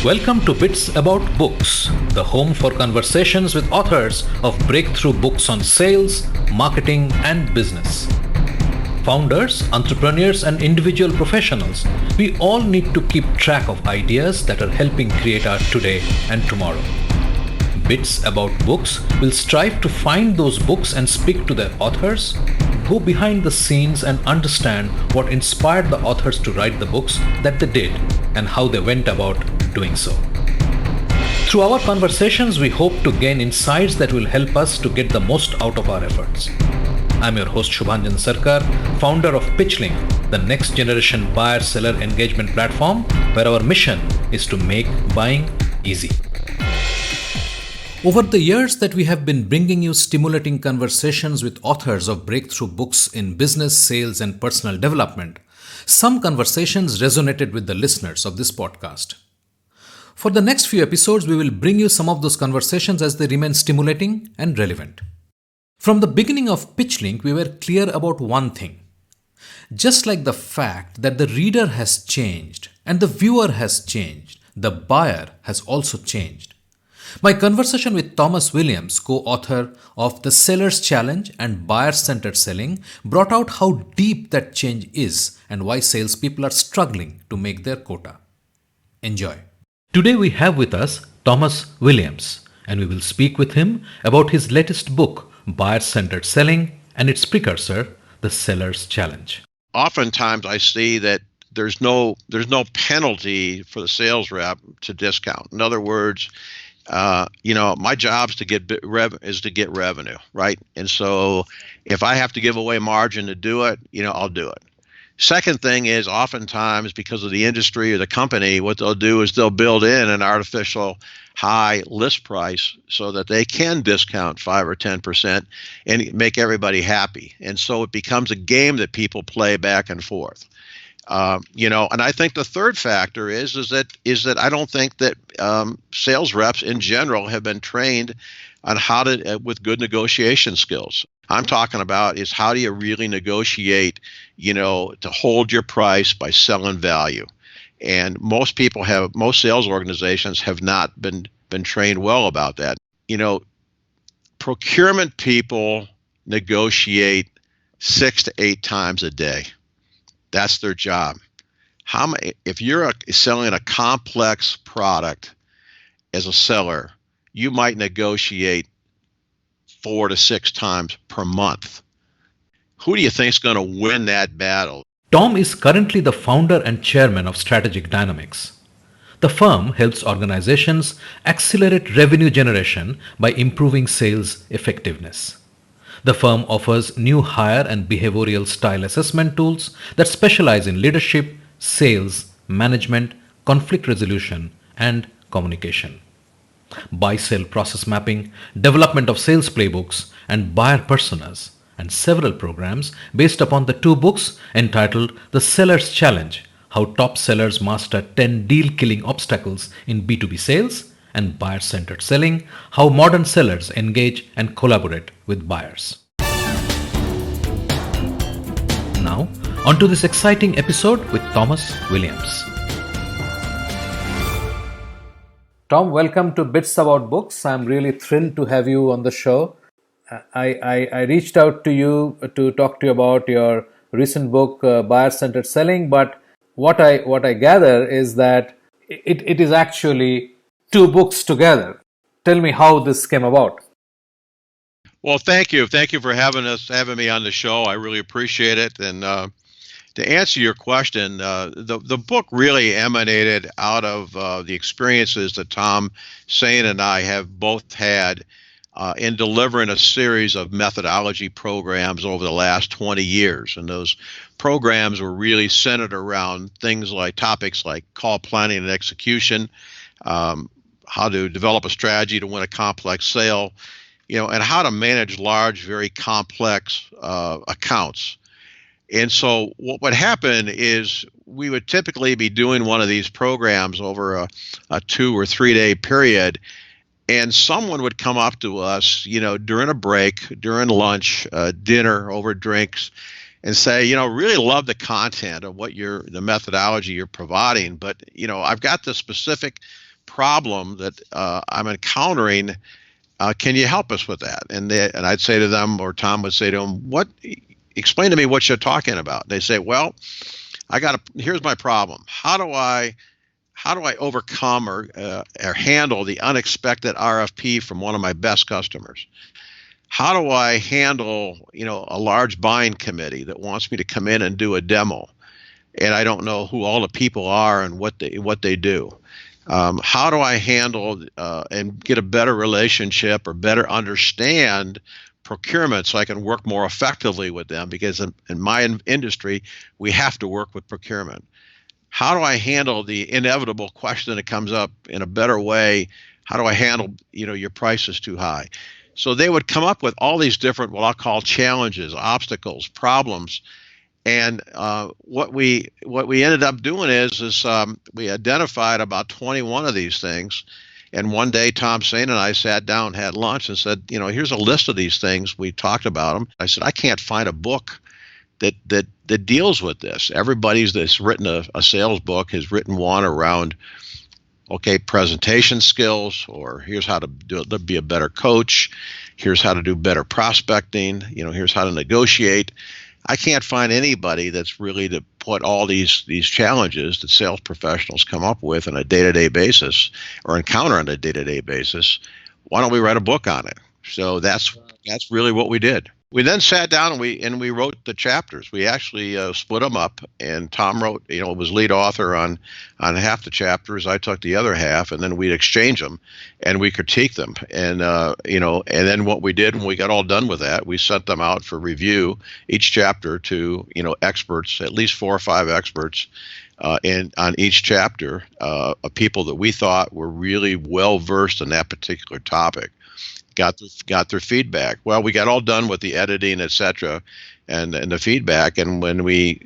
Welcome to Bits About Books, the home for conversations with authors of breakthrough books on sales, marketing, and business. Founders, entrepreneurs, and individual professionals, we all need to keep track of ideas that are helping create our today and tomorrow. Bits About Books will strive to find those books and speak to their authors, go behind the scenes and understand what inspired the authors to write the books that they did and how they went about doing so. Through our conversations, we hope to gain insights that will help us to get the most out of our efforts. I'm your host Shubhanjan Sarkar, founder of PitchLink, the next generation buyer-seller engagement platform where our mission is to make buying easy. Over the years that we have been bringing you stimulating conversations with authors of breakthrough books in business, sales, and personal development, some conversations resonated with the listeners of this podcast. For the next few episodes, we will bring you some of those conversations as they remain stimulating and relevant. From the beginning of PitchLink, we were clear about one thing. Just like the fact that the reader has changed and the viewer has changed, the buyer has also changed. My conversation with Thomas Williams, co-author of The Seller's Challenge and Buyer-Centered Selling, brought out how deep that change is and why salespeople are struggling to make their quota. Enjoy. Today we have with us Thomas Williams, and we will speak with him about his latest book, Buyer-Centered Selling, and its precursor, The Seller's Challenge. Oftentimes I see that there's no penalty for the sales rep to discount. In other words, my job is to get revenue, right? And so if I have to give away margin to do it, I'll do it. Second thing is oftentimes because of the industry or the company, what they'll do is they'll build in an artificial high list price so that they can discount 5 or 10% and make everybody happy. And so it becomes a game that people play back and forth. And I think the third factor is that I don't think that sales reps in general have been trained on how to with good negotiation skills. I'm talking about is how do you really negotiate, to hold your price by selling value. And most sales organizations have not been trained well about that. Procurement people negotiate 6 to 8 times a day. That's their job. If you're selling a complex product as a seller, you might negotiate 4 to 6 times per month. Who do you think is going to win that battle? Tom is currently the founder and chairman of Strategic Dynamics. The firm helps organizations accelerate revenue generation by improving sales effectiveness. The firm offers new hire and behavioral style assessment tools that specialize in leadership, sales, management, conflict resolution, and communication. Buy-sell process mapping, development of sales playbooks, and buyer personas, and several programs based upon the 2 books entitled The Seller's Challenge, How Top Sellers Master 10 Deal-Killing Obstacles in B2B Sales, and Buyer-Centered Selling, How Modern Sellers Engage and Collaborate with Buyers. Now, on to this exciting episode with Thomas Williams. Tom, welcome to Bits About Books. I'm really thrilled to have you on the show. I reached out to you to talk to you about your recent book, Buyer-Centered Selling, but what I gather is that it is actually 2 books together. Tell me how this came about. Well, thank you. Thank you for having me on the show. I really appreciate it. And to answer your question, the book really emanated out of the experiences that Tom Sane and I have both had in delivering a series of methodology programs over the last 20 years. And those programs were really centered around topics like call planning and execution, how to develop a strategy to win a complex sale, and how to manage large, very complex accounts. And so what would happen is we would typically be doing one of these programs over a 2 or 3 day period, and someone would come up to us, during a break, during lunch, dinner, over drinks, and say, really love the content of the methodology you're providing, but, I've got the specific problem that I'm encountering. Can you help us with that? And I'd say to them, or Tom would say to them, explain to me what you're talking about. They say, well, here's my problem. How do I overcome or handle the unexpected RFP from one of my best customers? How do I handle, a large buying committee that wants me to come in and do a demo, and I don't know who all the people are and what they do? How do I handle and get a better relationship or better understand procurement so I can work more effectively with them? Because in my industry, we have to work with procurement. How do I handle the inevitable question that comes up in a better way? How do I handle, your price is too high? So they would come up with all these different, what I'll call challenges, obstacles, problems. And what we ended up doing is we identified about 21 of these things. And one day, Tom Sane and I sat down, had lunch, and said, here's a list of these things. We talked about them. I said, I can't find a book that deals with this. Everybody's that's written a sales book has written one around, presentation skills, or here's how to be a better coach. Here's how to do better prospecting. Here's how to negotiate. I can't find anybody that's really to put all these challenges that sales professionals come up with on a day-to-day basis or encounter on a day-to-day basis. Why don't we write a book on it? So that's really what we did. We then sat down and we wrote the chapters. We actually split them up, and Tom wrote, was lead author on half the chapters. I took the other half, and then we'd exchange them and we critique them. And and then what we did when we got all done with that, we sent them out for review, each chapter to experts, at least 4 or 5 experts, on each chapter, of people that we thought were really well versed in that particular topic. Got their feedback. Well, we got all done with the editing, etc., and the feedback. And when we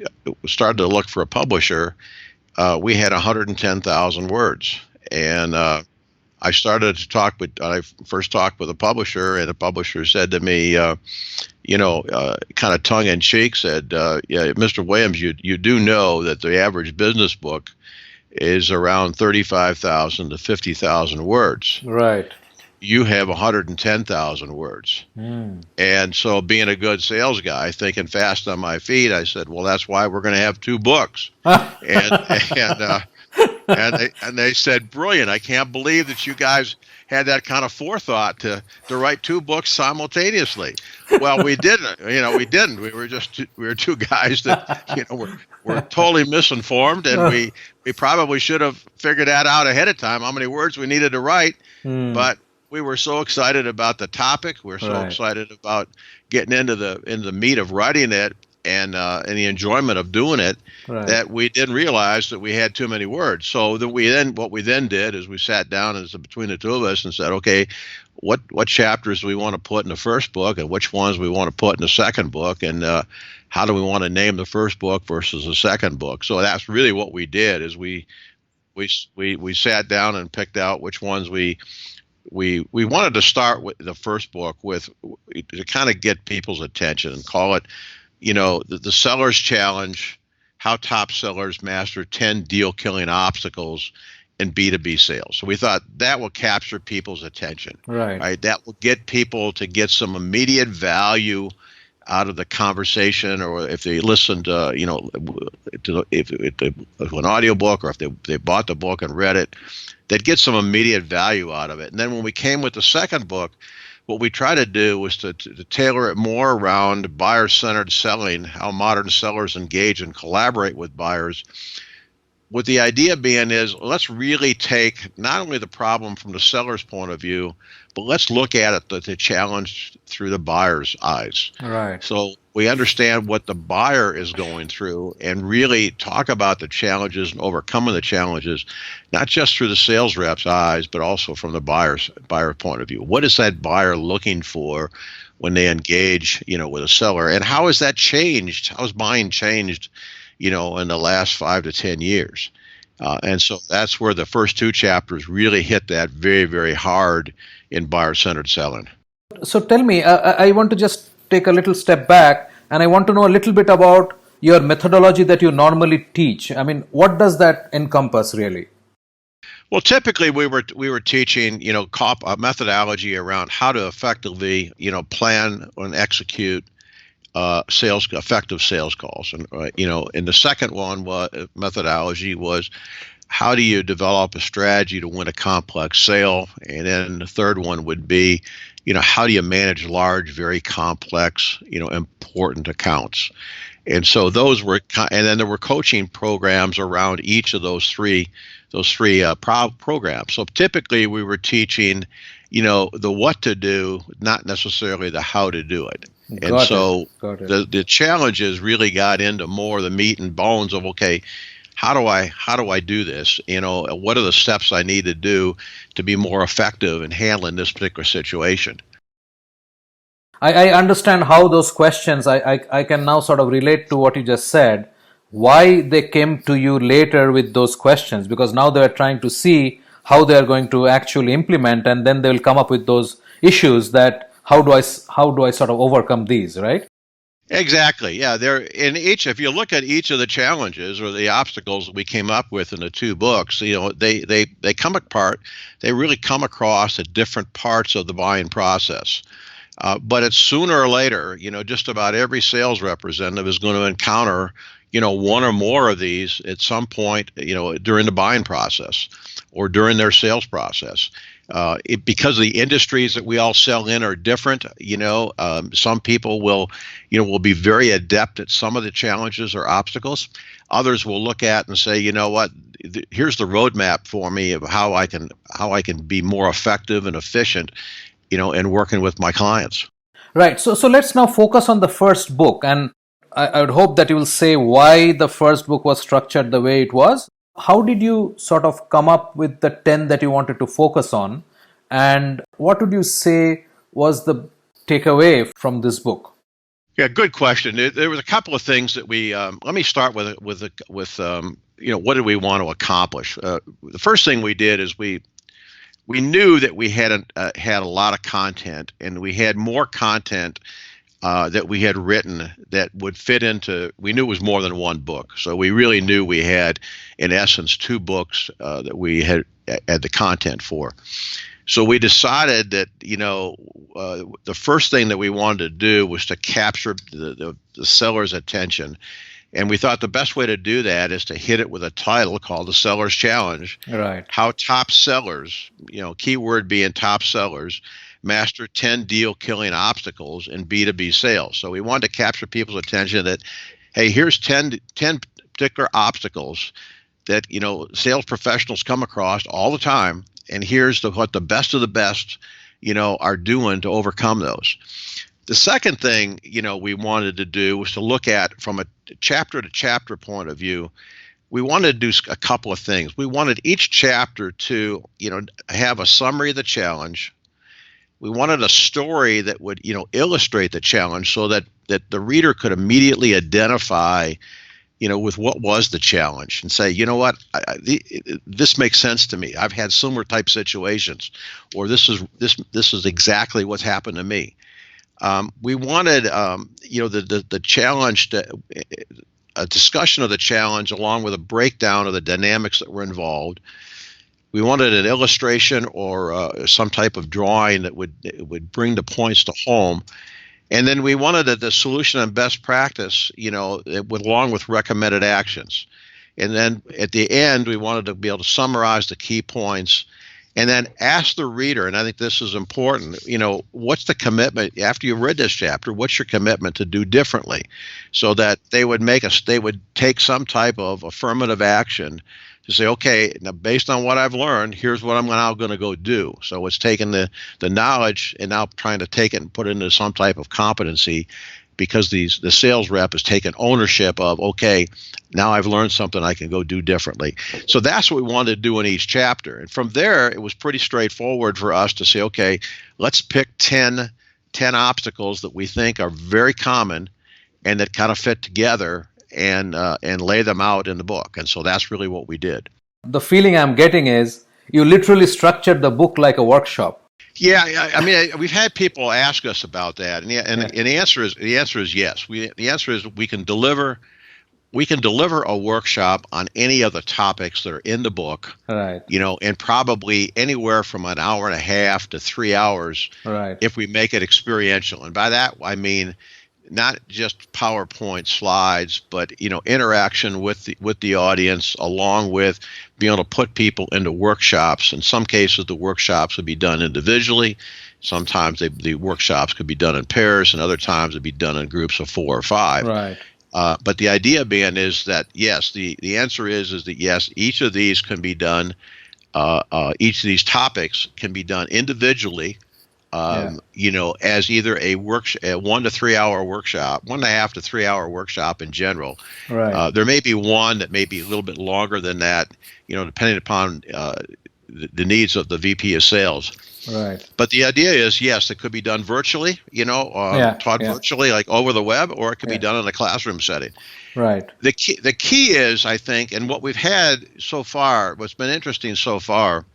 started to look for a publisher, we had 110,000 words. And I started to I first talked with a publisher, and the publisher said to me, kind of tongue in cheek, said, "Yeah, Mr. Williams, you do know that the average business book is around 35,000 to 50,000 words. Right. You have 110,000 words." And so, being a good sales guy, thinking fast on my feet, I said, well, that's why we're going to have 2 books. and they said, brilliant. I can't believe that you guys had that kind of forethought to write 2 books simultaneously. Well, we didn't. We didn't. We were 2 guys that were totally misinformed, and we probably should have figured that out ahead of time, how many words we needed to write. But we were so excited about the topic. We were so excited about getting into the meat of writing it and the enjoyment of doing it that we didn't realize that we had too many words. So what we then did is we sat down between the 2 of us and said, okay, what chapters do we want to put in the first book, and which ones we want to put in the second book, and how do we want to name the first book versus the second book? So that's really what we did, is we sat down and picked out which ones we wanted to start with the first book to kind of get people's attention and call it, the Seller's Challenge, How Top Sellers Master 10 Deal-Killing Obstacles in B2B Sales. So we thought that will capture people's attention. Right? That will get people to get some immediate value out of the conversation, or if they listened, if an audiobook, or if they bought the book and read it, they'd get some immediate value out of it. And then when we came with the second book, what we tried to do was to tailor it more around buyer-centered selling, how modern sellers engage and collaborate with buyers, with the idea being is, let's really take not only the problem from the seller's point of view, but let's look at it, the challenge through the buyer's eyes. Right. So we understand what the buyer is going through and really talk about the challenges and overcoming the challenges, not just through the sales rep's eyes, but also from the buyer point of view. What is that buyer looking for when they engage, with a seller, and how has that changed? How has buying changed, in the last 5 to 10 years? And so that's where the first 2 chapters really hit that very, very hard in buyer-centered selling. So tell me, I want to just take a little step back, and I want to know a little bit about your methodology that you normally teach. I mean, what does that encompass really? Well, typically we were teaching, a methodology around how to effectively, plan and execute effective sales calls, and the second one was methodology was how do you develop a strategy to win a complex sale, and then the third one would be, how do you manage large, very complex, important accounts. And so and then there were coaching programs around each of those three programs. So typically we were teaching, the what to do, not necessarily the how to do it. And so Got it. the challenges really got into more the meat and bones of, okay, how do I do this? What are the steps I need to do to be more effective in handling this particular situation? I understand how those questions, I can now sort of relate to what you just said, why they came to you later with those questions, because now they're trying to see how they're going to actually implement, and then they'll come up with those issues that how do I sort of overcome these, right? Exactly. Yeah. If you look at each of the challenges or the obstacles that we came up with in the two books, they come apart. They really come across at different parts of the buying process. But it's sooner or later, just about every sales representative is going to encounter, one or more of these at some point, during the buying process or during their sales process. Because the industries that we all sell in are different, some people will be very adept at some of the challenges or obstacles. Others will look at and say, what, here's the roadmap for me of how I can be more effective and efficient, in working with my clients. Right. So let's now focus on the first book, and I would hope that you will say why the first book was structured the way it was. How did you sort of come up with the 10 that you wanted to focus on, and what would you say was the takeaway from this book? Yeah, good question. There was a couple of things that let me start with what did we want to accomplish? The first thing we did is we knew that we had a lot of content, and we had more content that we had written that would fit into. We knew it was more than one book, so we really knew we had, in essence, two books that we had the content for. So we decided that the first thing that we wanted to do was to capture the seller's attention. And we thought the best way to do that is to hit it with a title called The Seller's Challenge. Right. How top sellers, keyword being top sellers, master 10 deal-killing obstacles in B2B sales. So we wanted to capture people's attention that, hey, here's 10 particular obstacles that, sales professionals come across all the time. And here's what the best of the best, are doing to overcome those. The second thing, we wanted to do was to look at from a chapter to chapter point of view. We wanted to do a couple of things. We wanted each chapter to, have a summary of the challenge. We wanted a story that would, illustrate the challenge so that the reader could immediately identify, with what was the challenge and say, this makes sense to me. I've had similar type situations, or this is exactly what's happened to me. We wanted, the challenge, a discussion of the challenge along with a breakdown of the dynamics that were involved. We wanted an illustration or some type of drawing that would bring the points to home. And then we wanted the solution and best practice, along with recommended actions. And then at the end, we wanted to be able to summarize the key points and then ask the reader, and I think this is important, what's the commitment after you've read this chapter? What's your commitment to do differently, so that they would take some type of affirmative action to say, okay, now based on what I've learned, here's what I'm now going to go do. So it's taking the knowledge and now trying to take it and put it into some type of competency, because the sales rep has taken ownership of, okay, now I've learned something I can go do differently. So that's what we wanted to do in each chapter. And from there, it was pretty straightforward for us to say, okay, let's pick 10 obstacles that we think are very common and that kind of fit together and lay them out in the book. And so that's really what we did. The feeling I'm getting is you literally structured the book like a workshop. Yeah, I mean, we've had people ask us about that, and the answer is yes. The answer is we can deliver we can deliver a workshop on any of the topics that are in the book, Right. and probably anywhere from an hour and a half to 3 hours Right. if we make it experiential. And by that, I mean not just PowerPoint slides, but interaction with the audience, along with being able to put people into workshops. In some cases, the workshops would be done individually. Sometimes the workshops could be done in pairs, and other times it'd be done in groups of 4 or 5. Right. But the idea being is that yes, the answer is that yes, each of these can be done. Each of these topics can be done individually, as either a 1 to 3 hour workshop, 1.5 to 3 hour workshop in general. Right. There may be one that may be a little bit longer than that, depending upon the needs of the VP of sales. Right. But the idea is, yes, it could be done virtually, taught virtually, like over the web, or it could be done in a classroom setting. Right. The key is, I think, and what we've had so far, what's been interesting so far,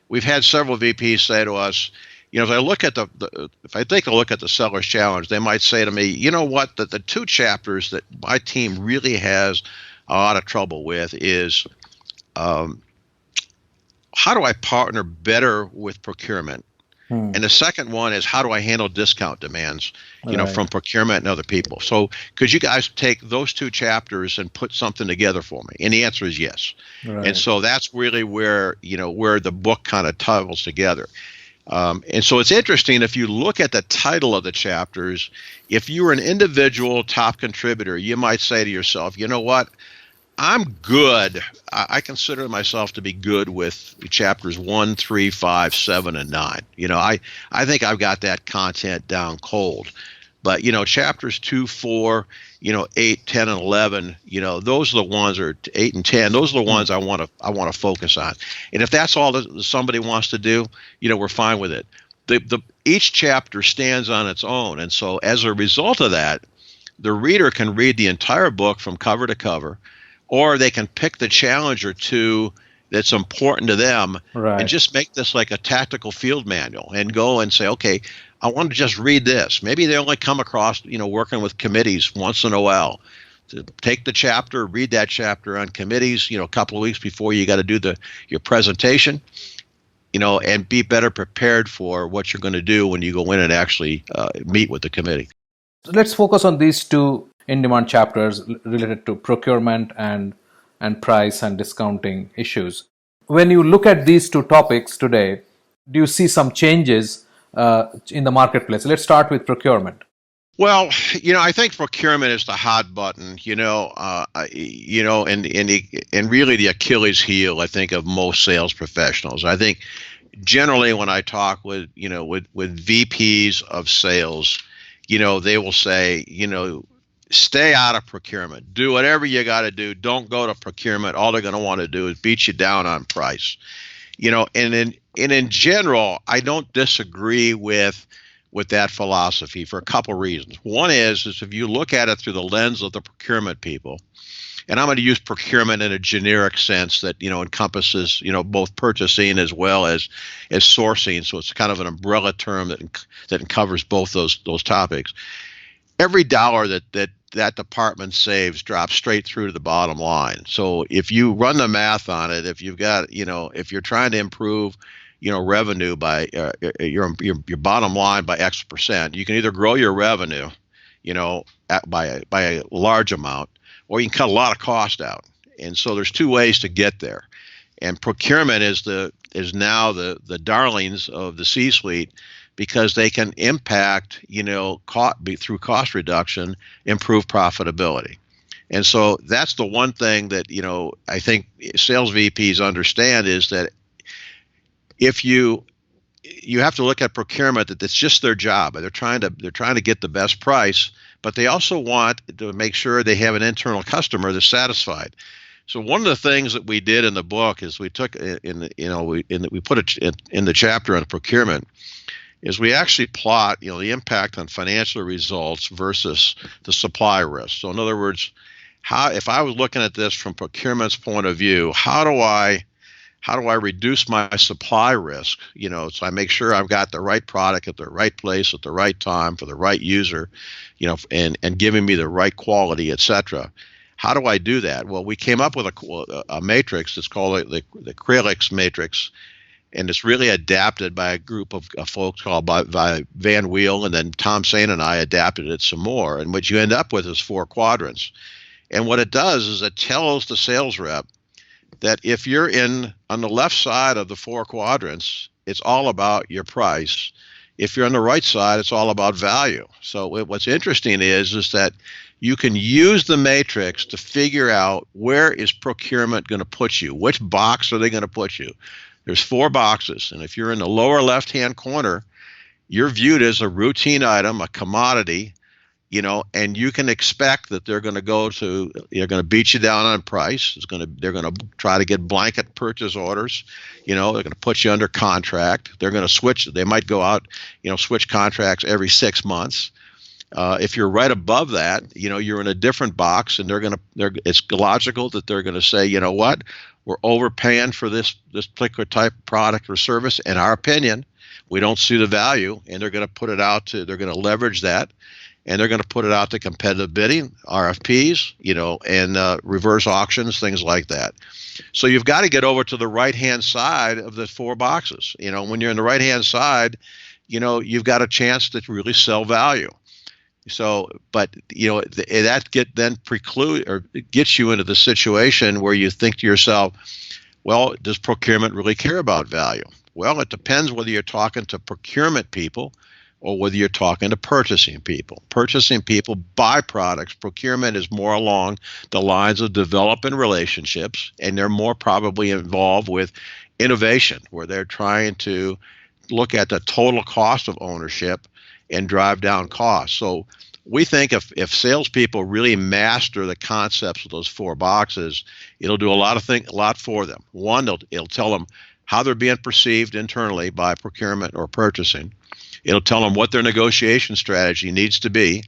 we've had several VPs say to us, as I look at if I take a look at the Seller's Challenge, they might say to me, you know what, the 2 chapters that my team really has a lot of trouble with is how do I partner better with procurement? And the second one is, how do I handle discount demands, from procurement and other people? So could you guys take those 2 chapters and put something together for me? And the answer is yes. Right. And so that's really where the book kind of ties together. And so it's interesting, if you look at the title of the chapters, if you were an individual top contributor, you might say to yourself, you know what? I'm good. I consider myself to be good with chapters 1, 3, 5, 7, and 9. I think I've got that content down cold. But chapters 2, 4, 8, 10, and 11, those are the ones, or 8 and 10. Those are the ones I want to focus on. And if that's all that somebody wants to do, we're fine with it. Each chapter stands on its own, and so as a result of that, the reader can read the entire book from cover to cover, or they can pick the challenge or 2 that's important to them, and just make this like a tactical field manual and go and say, okay, I want to just read this. Maybe they only come across, working with committees once in a while. To take the chapter, read that chapter on committees, a couple of weeks before you got to do your presentation, and be better prepared for what you're going to do when you go in and actually meet with the committee. Let's focus on these 2 in-demand chapters related to procurement and price and discounting issues. When you look at these 2 topics today, do you see some changes in the marketplace? Let's start with procurement. Well, I think procurement is the hot button, and really the Achilles heel, I think, of most sales professionals. I think generally when I talk with VPs of sales, they will say, stay out of procurement. Do whatever you got to do. Don't go to procurement. All they're going to want to do is beat you down on price. And in general, I don't disagree with that philosophy for a couple reasons. One is if you look at it through the lens of the procurement people, and I'm going to use procurement in a generic sense that encompasses both purchasing as well as sourcing. So it's kind of an umbrella term that covers both those topics. Every dollar that department saves drops straight through to the bottom line. So if you run the math on it, if you've got, if you're trying to improve, revenue by your bottom line by X percent, you can either grow your revenue, by a large amount, or you can cut a lot of cost out. And so there's 2 ways to get there. And procurement is now the darlings of the C-suite, because they can impact, through cost reduction, improve profitability. And so that's the one thing that, I think sales VPs understand, is that if you have to look at procurement, that it's just their job. They're trying to get the best price, but they also want to make sure they have an internal customer that's satisfied. So one of the things that we did in the book is we took we put it in the chapter on procurement, is we actually plot, the impact on financial results versus the supply risk. So in other words, if I was looking at this from procurement's point of view, how do I reduce my supply risk? So I make sure I've got the right product at the right place at the right time for the right user, and giving me the right quality, et cetera. how do I do that? Well, we came up with a matrix that's called the Krelix matrix, and it's really adapted by a group of folks called by Van Wheel, and then Tom Sane and I adapted it some more. And what you end up with is 4 quadrants. And what it does is it tells the sales rep that if you're on the left side of the 4 quadrants, it's all about your price. If you're on the right side, it's all about value. So what's interesting is that you can use the matrix to figure out where is procurement going to put you. Which box are they going to put you? There's 4 boxes, and if you're in the lower left-hand corner, you're viewed as a routine item, a commodity, and you can expect that they're going to beat you down on price. They're going to try to get blanket purchase orders. They're going to put you under contract. They're going to switch. They might go out, switch contracts every 6 months. If you're right above that, you're in a different box, and it's logical that they're going to say, you know what, we're overpaying for this particular type of product or service. In our opinion, we don't see the value, and they're going to they're going to leverage that. And they're going to put it out to competitive bidding, RFPs, and reverse auctions, things like that. So you've got to get over to the right-hand side of the 4 boxes. When you're in the right-hand side, you've got a chance to really sell value. So, but that gets you into the situation where you think to yourself, well, does procurement really care about value? Well, it depends whether you're talking to procurement people or whether you're talking to purchasing people. Purchasing people buy products. Procurement is more along the lines of developing relationships, and they're more probably involved with innovation, where they're trying to look at the total cost of ownership and drive down costs. So we think if salespeople really master the concepts of those 4 boxes, it'll do a lot for them. One, it'll tell them how they're being perceived internally by procurement or purchasing. It'll tell them what their negotiation strategy needs to be,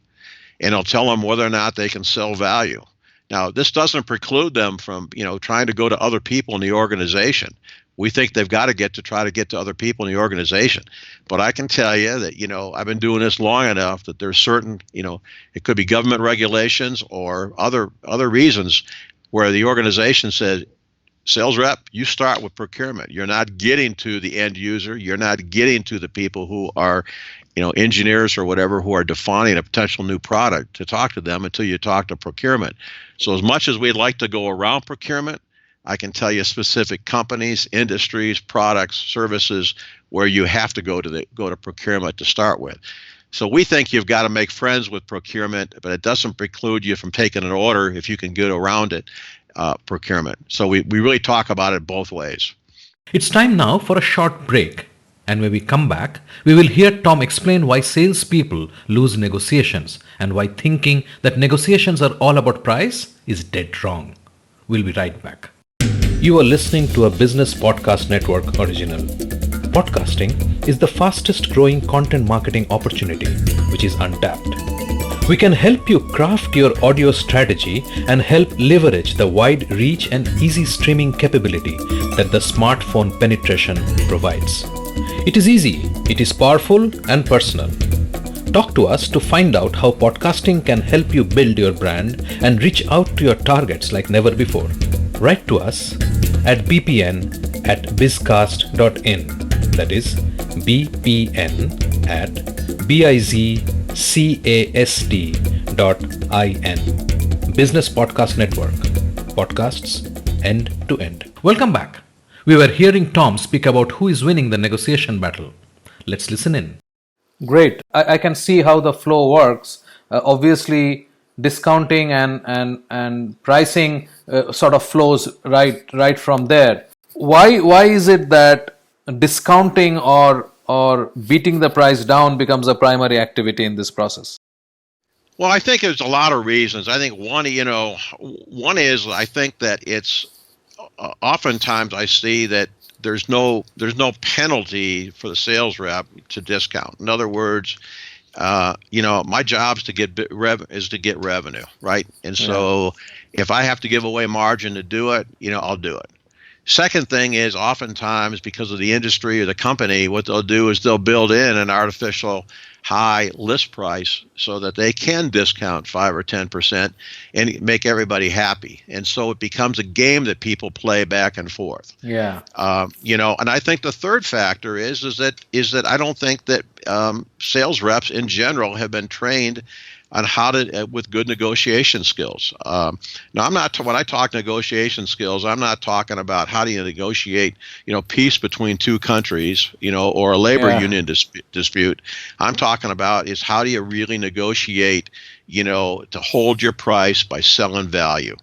and it'll tell them whether or not they can sell value. Now, this doesn't preclude them from, trying to go to other people in the organization. We think they've got to try to get to other people in the organization. But I can tell you that, I've been doing this long enough that there's certain, it could be government regulations or other reasons where the organization says, sales rep, you start with procurement. You're not getting to the end user. You're not getting to the people who are, engineers or whatever, who are defining a potential new product, to talk to them until you talk to procurement. So as much as we'd like to go around procurement, I can tell you specific companies, industries, products, services where you have to go to procurement to start with. So we think you've got to make friends with procurement, but it doesn't preclude you from taking an order if you can get around it. Procurement. So we really talk about it both ways. It's time now for a short break. And when we come back, we will hear Tom explain why salespeople lose negotiations and why thinking that negotiations are all about price is dead wrong. We'll be right back. You are listening to a Business Podcast Network original. Podcasting is the fastest growing content marketing opportunity, which is untapped. We can help you craft your audio strategy and help leverage the wide reach and easy streaming capability that the smartphone penetration provides. It is easy, it is powerful and personal. Talk to us to find out how podcasting can help you build your brand and reach out to your targets like never before. Write to us at bpn@bizcast.in. That is bpn@bizcast.in. Business Podcast Network. Podcasts end to end. Welcome back. We were hearing Tom speak about who is winning the negotiation battle. Let's listen in. Great. I can see how the flow works. Obviously, discounting and pricing sort of flows right from there. Why is it that discounting or beating the price down becomes a primary activity in this process? Well, I think there's a lot of reasons. I think one is I think that it's oftentimes I see that there's no penalty for the sales rep to discount. In other words, my job is to get revenue, right? And so if I have to give away margin to do it, I'll do it. Second thing is, oftentimes because of the industry or the company, what they'll do is they'll build in an artificial high list price so that they can discount 5 or 10% and make everybody happy. And so it becomes a game that people play back and forth. Yeah. And I think the third factor is that I don't think that sales reps in general have been trained on how to with good negotiation skills. Now, I'm not when I talk negotiation skills, I'm not talking about how do you negotiate, peace between two countries, or a labor Yeah. union dispute. I'm talking about is how do you really negotiate, to hold your price by selling value.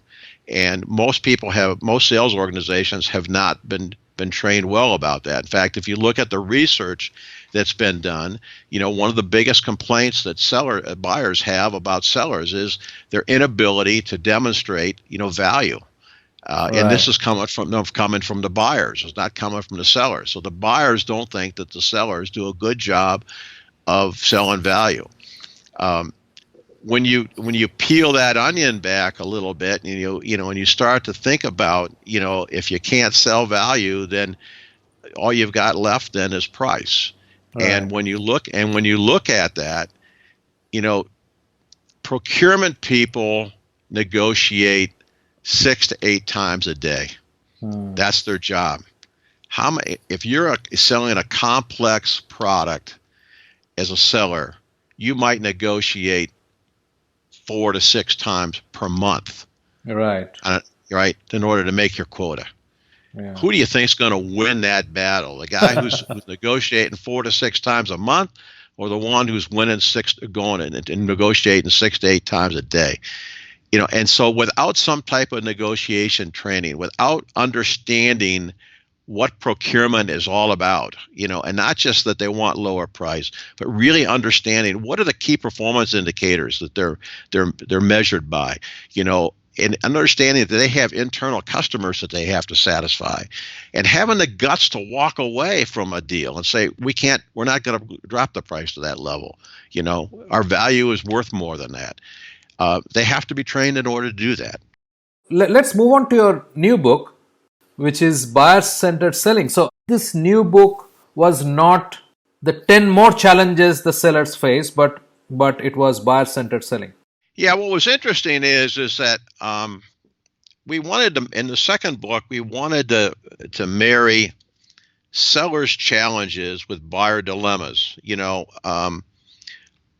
And most sales organizations have not been trained well about that. In fact, if you look at the research that's been done, one of the biggest complaints that buyers have about sellers is their inability to demonstrate, value. And this is coming from the buyers. It's not coming from the sellers. So the buyers don't think that the sellers do a good job of selling value. When you peel that onion back a little bit, and you start to think about, if you can't sell value, then all you've got left then is price. Right. And when you look at that, procurement people negotiate 6 to 8 times a day. That's their job. If you're selling a complex product as a seller, you might negotiate 4 to 6 times per month. Right. Right, in order to make your quota. Yeah. Who do you think is going to win that battle? The guy who's negotiating 4 to 6 times a month, or the one who's going and negotiating 6 to 8 times a day? And so without some type of negotiation training, without understanding what procurement is all about, and not just that they want lower price, but really understanding what are the key performance indicators that they're measured by, and understanding that they have internal customers that they have to satisfy, and having the guts to walk away from a deal and say, we're not going to drop the price to that level. Our value is worth more than that. They have to be trained in order to do that. Let's move on to your new book, which is buyer-centered selling. So this new book was not the 10 more challenges the sellers face, but it was buyer-centered selling. Yeah, what was interesting is that we wanted to, in the second book, we wanted to marry sellers' challenges with buyer dilemmas.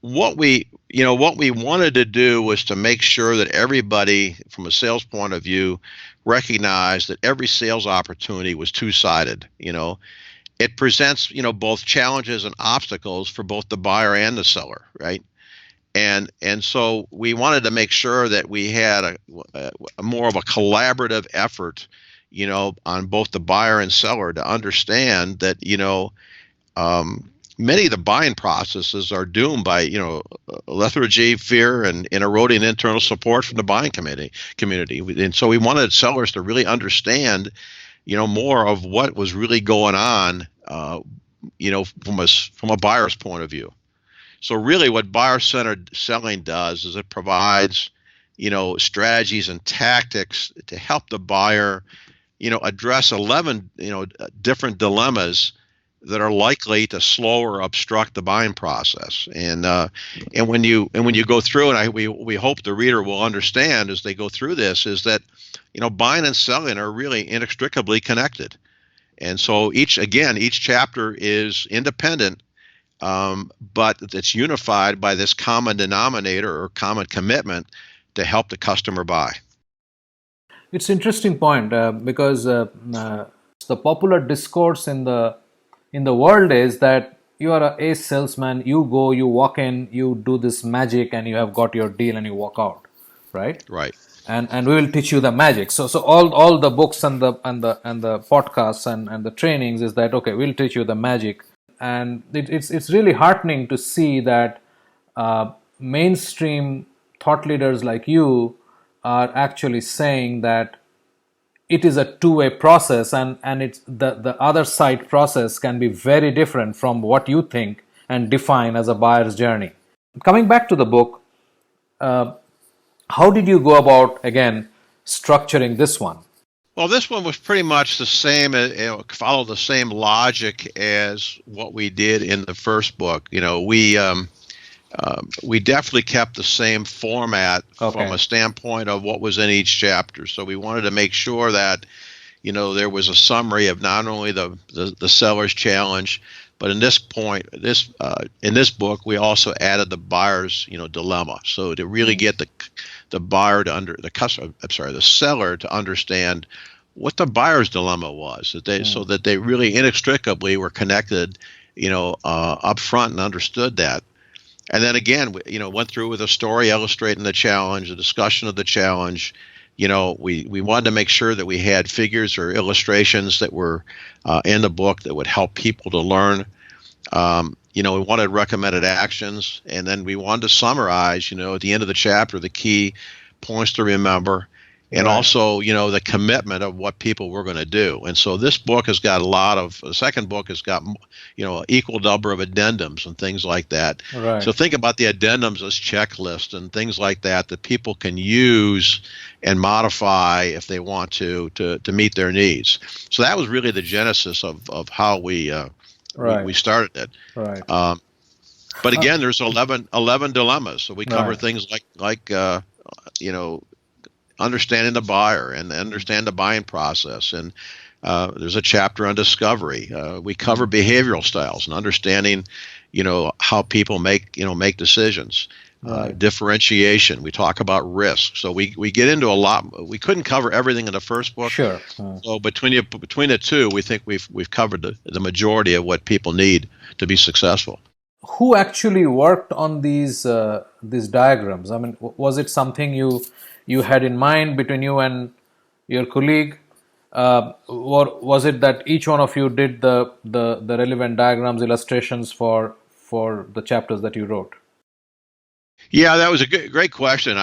What we wanted to do was to make sure that everybody, from a sales point of view, recognized that every sales opportunity was two-sided. It presents, both challenges and obstacles for both the buyer and the seller, right? And so we wanted to make sure that we had a more of a collaborative effort, on both the buyer and seller to understand that, many of the buying processes are doomed by, lethargy, fear, and eroding internal support from the buying community. And so we wanted sellers to really understand, more of what was really going on, from a buyer's point of view. So really what buyer-centered selling does is it provides, strategies and tactics to help the buyer, address 11, different dilemmas that are likely to slow or obstruct the buying process. And when you go through, and we hope the reader will understand as they go through this, is that, buying and selling are really inextricably connected. And so each chapter is independent, but it's unified by this common denominator or common commitment to help the customer buy. It's an interesting point because the popular discourse in the world is that you are an ace salesman. You go, you walk in, you do this magic, and you have got your deal, and you walk out, right? Right. And we will teach you the magic. So all the books and the podcasts and the trainings is that, okay, we'll teach you the magic. And it's really heartening to see that mainstream thought leaders like you are actually saying that it is a two-way process, and it's the other side process can be very different from what you think and define as a buyer's journey. Coming back to the book, how did you go about, again, structuring this one? Well, this one was pretty much the same, followed the same logic as what we did in the first book. We definitely kept the same format from Okay. a standpoint of what was in each chapter. So we wanted to make sure that, there was a summary of not only the seller's challenge, but in this book we also added the buyer's dilemma. So to really get the buyer to under the customer, I'm sorry, the seller to understand what the buyer's dilemma was, so that they really inextricably were connected, up front and understood that. And then again, went through with a story illustrating the challenge, a discussion of the challenge. We wanted to make sure that we had figures or illustrations that were in the book that would help people to learn. We wanted recommended actions, and then we wanted to summarize, at the end of the chapter, the key points to remember, and Right. also, the commitment of what people were going to do. And so this book has got the second book has got, equal number of addendums and things like that. Right. So think about the addendums as checklists and things like that people can use and modify if they want to meet their needs. So that was really the genesis of how we Right. started it. Right. But again, there's 11 dilemmas. So we cover Right. things like understanding the buyer and understand the buying process. And there's a chapter on discovery. We cover behavioral styles and understanding, how people make decisions. Right. Differentiation. We talk about risk. So we get into a lot. We couldn't cover everything in the first book. Sure. So between the two, we think we've covered the majority of what people need to be successful. Who actually worked on these diagrams? I mean, was it something you had in mind between you and your colleague, or was it that each one of you did the relevant diagrams, illustrations for the chapters that you wrote? Yeah, that was a great question.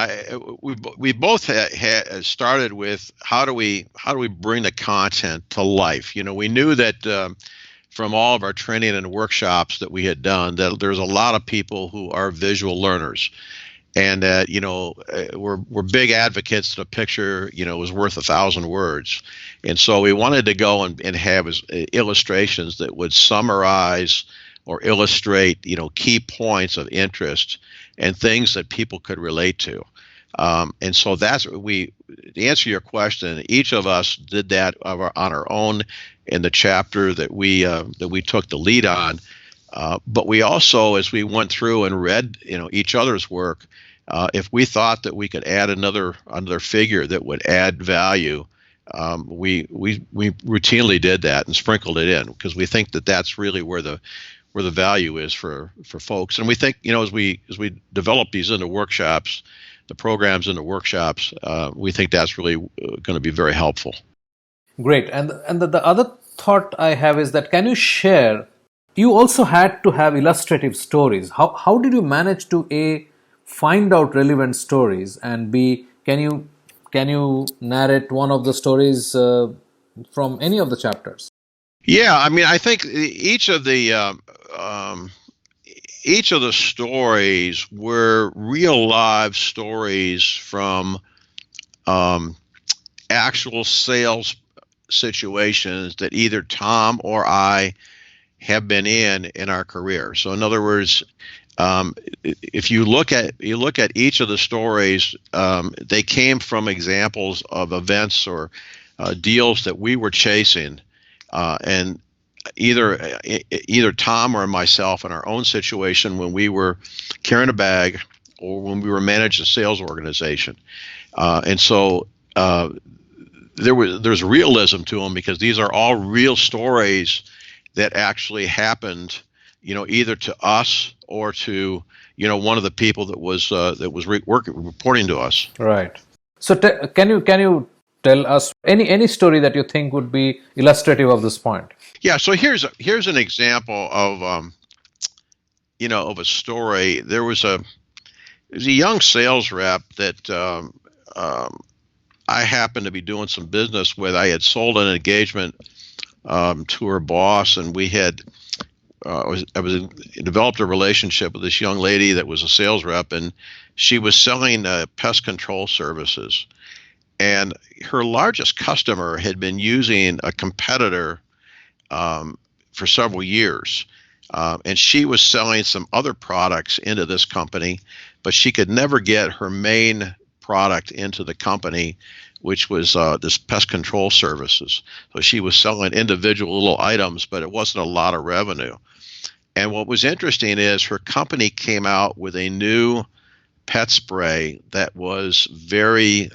We both had started with how do we bring the content to life. We knew that from all of our training and workshops that we had done that there's a lot of people who are visual learners, and that we're big advocates that a picture was worth 1,000 words, and so we wanted to go and have illustrations that would summarize or illustrate key points of interest and things that people could relate to. And so that's what to answer your question, each of us did that on our own in the chapter that we took the lead on. But we also, as we went through and read, each other's work, if we thought that we could add another figure that would add value, we routinely did that and sprinkled it in, because we think that that's really where the value is for folks. And we think, as we develop these into workshops, the programs into workshops, we think that's really going to be very helpful. Great. And the other thought I have is that, can you share? You also had to have illustrative stories. How did you manage to A, find out relevant stories, and B, can you narrate one of the stories from any of the chapters? Yeah, I mean, I think each of the stories were real live stories from actual sales situations that either Tom or I have been in our career. So in other words, if you look at each of the stories, they came from examples of events or deals that we were chasing, and either Tom or myself in our own situation when we were carrying a bag or when we were managing a sales organization, and so there's realism to them, because these are all real stories that actually happened, either to us or to one of the people that was reporting to us. Right. So can you tell us any story that you think would be illustrative of this point? Yeah. So here's an example of of a story. There was a young sales rep that I happened to be doing some business with. I had sold an engagement to her boss, and we had developed a relationship with this young lady that was a sales rep, and she was selling pest control services. and her largest customer had been using a competitor for several years. And she was selling some other products into this company, but she could never get her main product into the company, which was this pest control services. So she was selling individual little items, but it wasn't a lot of revenue. And what was interesting is her company came out with a new pet spray that was very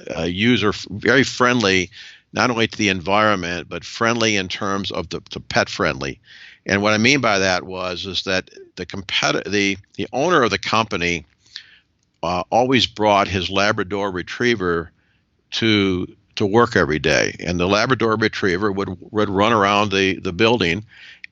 very friendly, not only to the environment but friendly in terms of the pet friendly. And what I mean by that is that the owner of the company always brought his Labrador Retriever to work every day, and the Labrador Retriever would run around the building,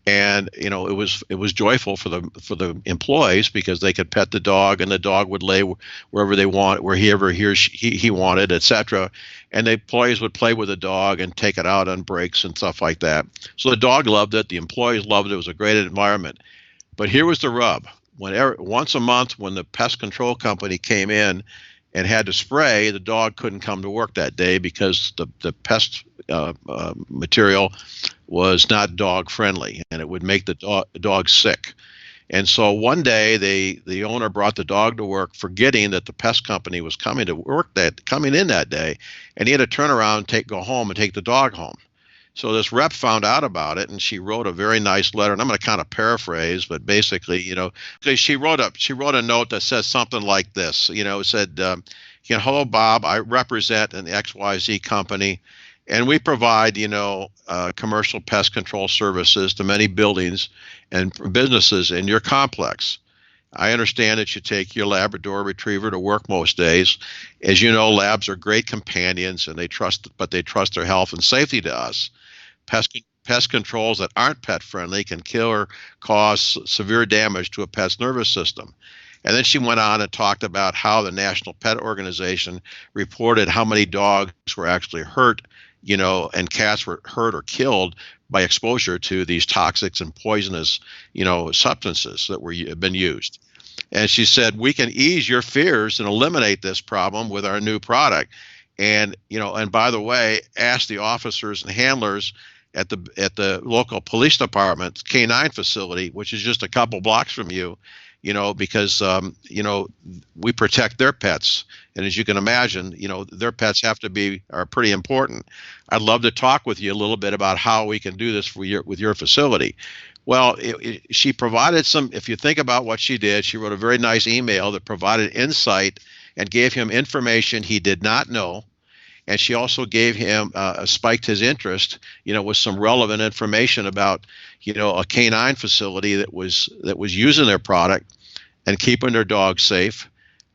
and it was joyful for the employees because they could pet the dog, and the dog would lay wherever they want, wherever he wanted, etc. And the employees would play with the dog and take it out on breaks and stuff like that. So the dog loved it, the employees loved it. It was a great environment. But here was the rub: once a month, when the pest control company came in and had to spray, the dog couldn't come to work that day because the pest material was not dog friendly, and it would make the dog sick. And so one day the owner brought the dog to work, forgetting that the pest company was coming in that day, and he had to turn around, go home and take the dog home. So this rep found out about it, and she wrote a very nice letter. And I'm going to kind of paraphrase, but basically, she wrote a note that says something like this. It said, "Hello, Bob. I represent an XYZ company, and we provide, commercial pest control services to many buildings and businesses in your complex. I understand that you take your Labrador Retriever to work most days. As you know, labs are great companions, and they trust their health and safety to us. Pest controls that aren't pet friendly can kill or cause severe damage to a pet's nervous system." And then she went on and talked about how the National Pet Organization reported how many dogs were actually hurt, and cats were hurt or killed by exposure to these toxics and poisonous, substances that have been used. And she said, "We can ease your fears and eliminate this problem with our new product. And by the way, ask the officers and handlers at the local police department's K9 facility, which is just a couple blocks from you, because we protect their pets. And as you can imagine, their pets are pretty important. I'd love to talk with you a little bit about how we can do this with your facility." Well, she provided if you think about what she did, she wrote a very nice email that provided insight and gave him information he did not know. And she also gave him, spiked his interest, with some relevant information about, a canine facility that was using their product and keeping their dogs safe,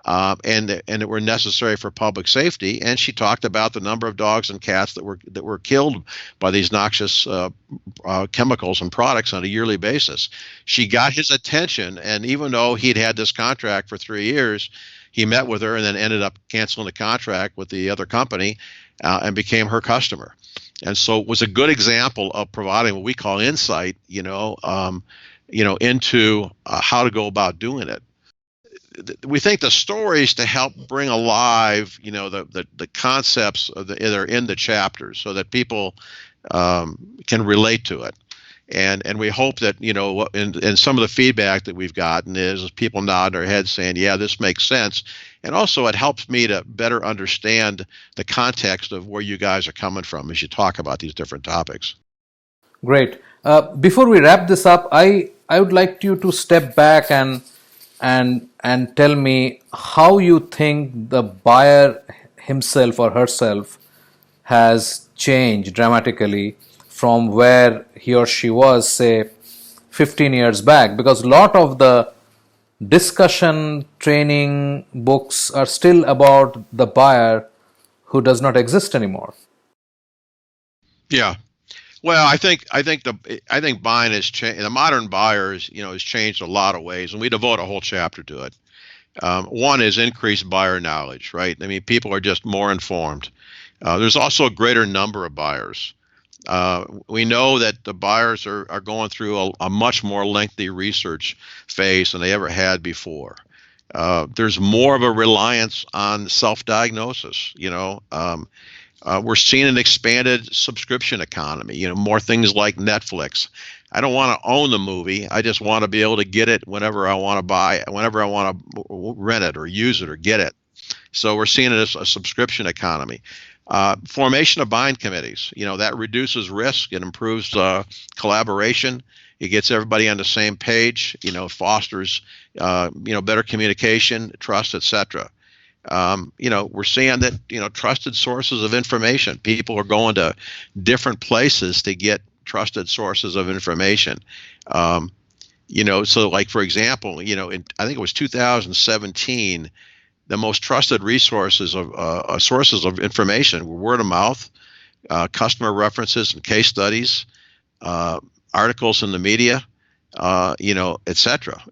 and that were necessary for public safety. And she talked about the number of dogs and cats that were killed by these noxious chemicals and products on a yearly basis. She got his attention, and even though he'd had this contract for 3 years, he met with her and then ended up canceling the contract with the other company, and became her customer. And so it was a good example of providing what we call insight, into how to go about doing it. We think the stories to help bring alive, the concepts that are in the chapters, so that people can relate to it. And we hope that, and some of the feedback that we've gotten is people nod their heads saying, yeah, this makes sense. And also it helps me to better understand the context of where you guys are coming from as you talk about these different topics. Great. Before we wrap this up, I would like you to step back and tell me how you think the buyer himself or herself has changed dramatically from where he or she was, say, 15 years back, because a lot of the discussion training books are still about the buyer who does not exist anymore. Yeah. Well, I think buying has changed. The modern buyer has changed a lot of ways, and we devote a whole chapter to it. One is increased buyer knowledge, right? I mean, people are just more informed. There's also a greater number of buyers. We know that the buyers are going through a much more lengthy research phase than they ever had before. There's more of a reliance on self-diagnosis, We're seeing an expanded subscription economy. More things like Netflix. I don't want to own the movie. I just want to be able to get it whenever I want to buy, whenever I want to rent it or use it or get it. So we're seeing it as a subscription economy. Formation of buying committees. That reduces risk. It improves collaboration. It gets everybody on the same page. Fosters better communication, trust, etc. We're seeing that trusted sources of information. People are going to different places to get trusted sources of information. So like for example, I think it was 2017. The most trusted resources of sources of information were word of mouth, customer references and case studies, articles in the media, etc.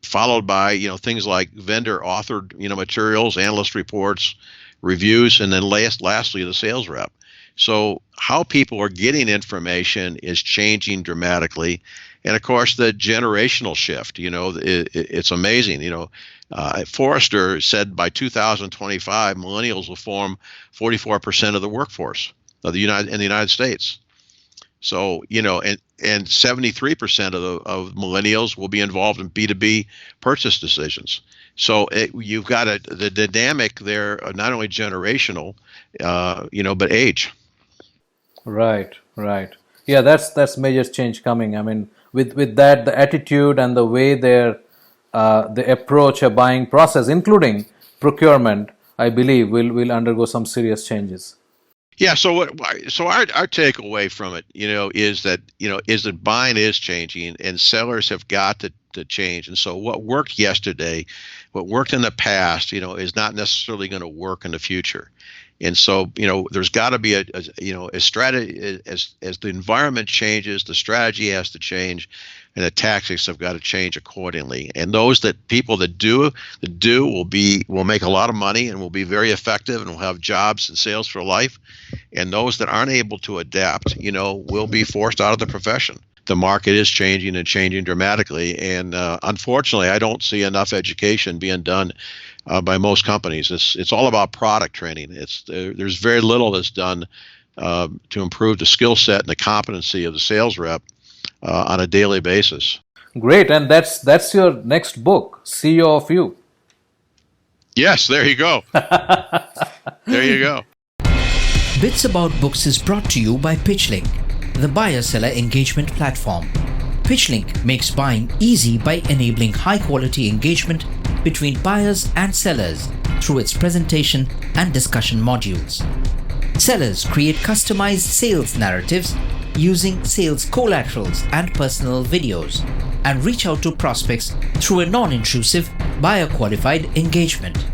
Followed by things like vendor authored materials, analyst reports, reviews, and then lastly the sales rep. So how people are getting information is changing dramatically. And of course, the generational shift, it's amazing. Forrester said by 2025, millennials will form 44% of the workforce in the United States. So, and 73% of millennials will be involved in B2B purchase decisions. So you've got the dynamic there, not only generational, but age. Right. Yeah, that's major change coming. I mean, with that, the attitude and the way they approach a buying process, including procurement, I believe will undergo some serious changes. Yeah. So our takeaway from it, is that buying is changing and sellers have got to change. And so what worked yesterday, what worked in the past, is not necessarily going to work in the future. And so, there's got to be a strategy as the environment changes, the strategy has to change, and the tactics have got to change accordingly. And people that do will make a lot of money and will be very effective and will have jobs and sales for life. And those that aren't able to adapt, will be forced out of the profession. The market is changing and changing dramatically. And unfortunately, I don't see enough education being done by most companies. It's all about product training. There's very little that's done to improve the skill set and the competency of the sales rep on a daily basis. Great, and that's your next book, CEO of You. Yes, there you go. There you go. Bits About Books is brought to you by PitchLink, the buyer-seller engagement platform. PitchLink makes buying easy by enabling high-quality engagement between buyers and sellers through its presentation and discussion modules. Sellers create customized sales narratives using sales collaterals and personal videos and reach out to prospects through a non-intrusive, buyer-qualified engagement.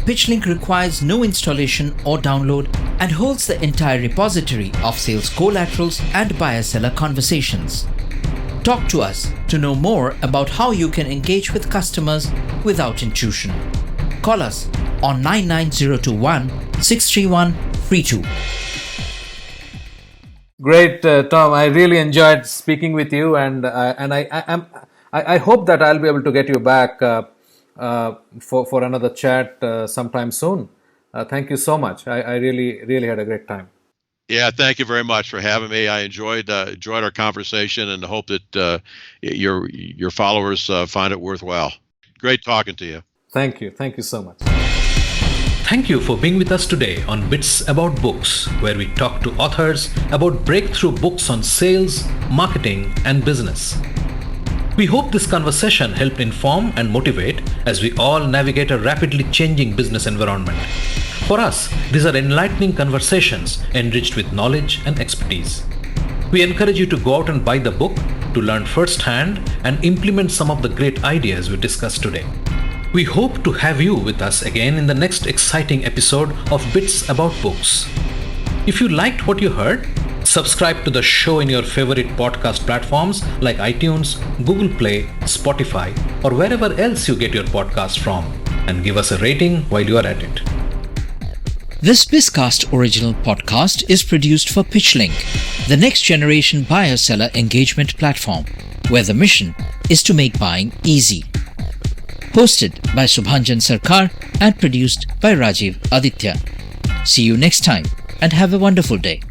PitchLink requires no installation or download and holds the entire repository of sales collaterals and buyer-seller conversations. Talk to us to know more about how you can engage with customers without intrusion. Call us on 99021 631 32. Great, Tom. I really enjoyed speaking with you, and I hope that I'll be able to get you back for another chat sometime soon. Thank you so much. I really had a great time. Yeah, thank you very much for having me. I enjoyed our conversation and hope that your followers find it worthwhile. Great talking to you. Thank you so much. Thank you for being with us today on Bits About Books, where we talk to authors about breakthrough books on sales, marketing, and business. We hope this conversation helped inform and motivate as we all navigate a rapidly changing business environment. For us, these are enlightening conversations enriched with knowledge and expertise. We encourage you to go out and buy the book to learn firsthand and implement some of the great ideas we discussed today. We hope to have you with us again in the next exciting episode of Bits About Books. If you liked what you heard, subscribe to the show in your favorite podcast platforms like iTunes, Google Play, Spotify, or wherever else you get your podcast from, and give us a rating while you are at it. This Bizcast original podcast is produced for PitchLink, the next generation buyer-seller engagement platform, where the mission is to make buying easy. Hosted by Subhanjan Sarkar and produced by Rajiv Aditya. See you next time and have a wonderful day.